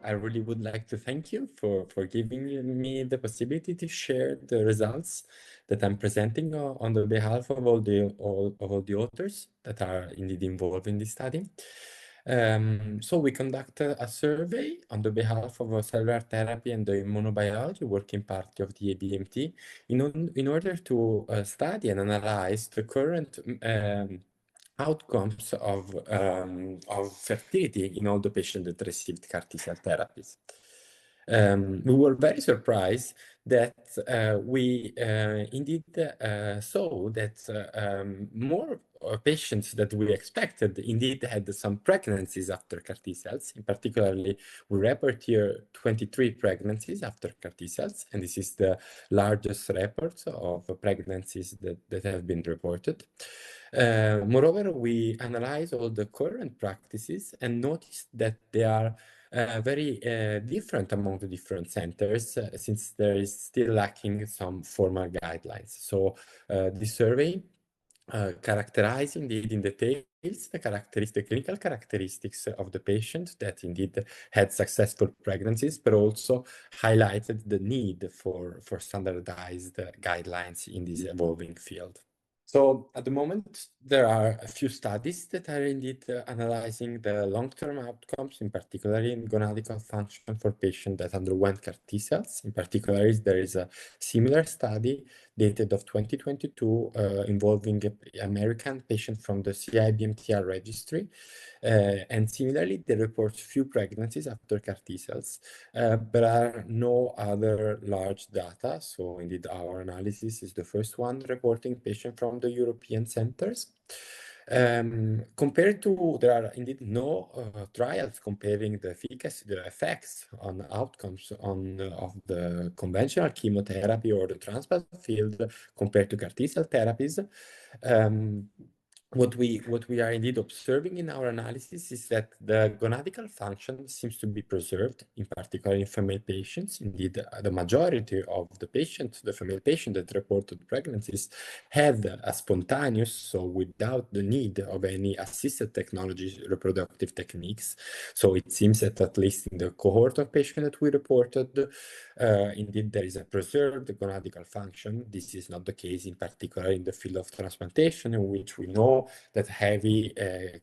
I really would like to thank you for giving me the possibility to share the results that I'm presenting on the behalf of all the authors that are indeed involved in this study. So we conducted a survey on the behalf of cellular therapy and the immunobiology working party of the EBMT in order to study and analyze the current outcomes of fertility in all the patients that received CAR T-cell therapies. We were very surprised that we indeed saw that more patients that we expected indeed had some pregnancies after CAR T-cells. In particularly, we report here 23 pregnancies after CAR T-cells, and this is the largest report of pregnancies that have been reported. Moreover, we analyzed all the current practices and noticed that they are very different among the different centers since there is still lacking some formal guidelines. So this survey characterized indeed in details the clinical characteristics of the patient that indeed had successful pregnancies, but also highlighted the need for standardized guidelines in this evolving field. So at the moment, there are a few studies that are indeed analyzing the long-term outcomes, in particular in gonadical function for patients that underwent CAR T-cells. In particular, there is a similar study dated of 2022 involving an American patient from the CTIWP registry. And similarly, they report few pregnancies after CAR T-cells, but are no other large data. So indeed, our analysis is the first one reporting patients from the European centers. Compared to, there are indeed no trials comparing the efficacy, the effects on outcomes of the conventional chemotherapy or the transplant field compared to CAR T-cell therapies. What we are indeed observing in our analysis is that the gonadical function seems to be preserved, in particular in female patients. Indeed, the majority of the patients, the female patients that reported pregnancies, had a spontaneous, so without the need of any assisted technology, reproductive techniques. So it seems that at least in the cohort of patients that we reported, indeed there is a preserved gonadical function. This is not the case in particular in the field of transplantation, in which we know that heavy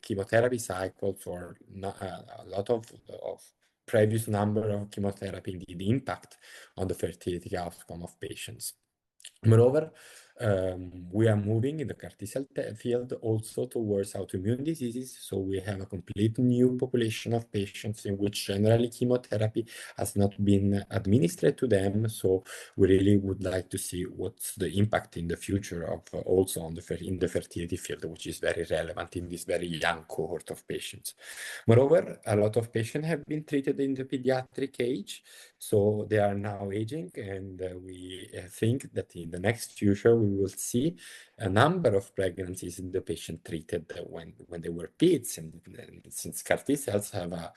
chemotherapy cycles or a lot of previous number of chemotherapy indeed impact on the fertility outcome of patients. Moreover, we are moving in the CAR T-cell field also towards autoimmune diseases. So we have a complete new population of patients in which generally chemotherapy has not been administered to them. So we really would like to see what's the impact in the future of also in the fertility field, which is very relevant in this very young cohort of patients. Moreover, a lot of patients have been treated in the pediatric age. So they are now aging, and we think that in the next future, we will see a number of pregnancies in the patient treated when they were peds. And since CAR T-cells have a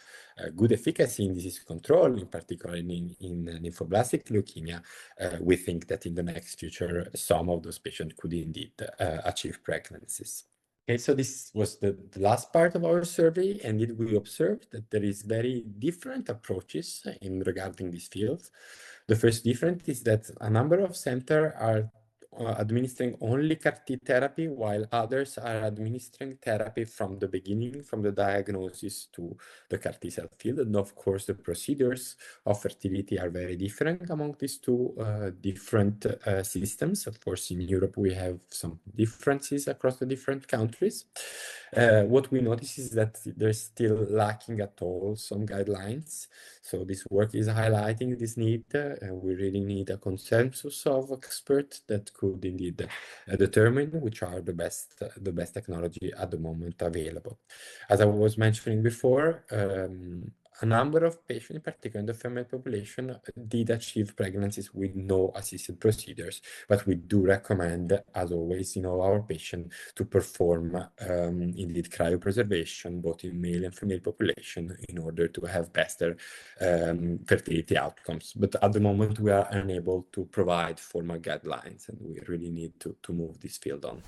good efficacy in disease control, in particular in lymphoblastic leukemia, we think that in the next future, some of those patients could indeed achieve pregnancies. Okay, so this was the last part of our survey, and we observed that there is very different approaches in regarding this field. The first difference is that a number of centers are administering only CAR T therapy, while others are administering therapy from the beginning, from the diagnosis to the CAR T cell field. And of course, the procedures of fertility are very different among these two different systems. Of course, in Europe, we have some differences across the different countries. What we notice is that there's still lacking at all some guidelines. So this work is highlighting this need. We really need a consensus of experts that could indeed determine which are the best technology at the moment available. As I was mentioning before, a number of patients, in particular in the female population, did achieve pregnancies with no assisted procedures, but we do recommend, as always, in all our patients to perform indeed cryopreservation, both in male and female population, in order to have better fertility outcomes. But at the moment, we are unable to provide formal guidelines, and we really need to move this field on.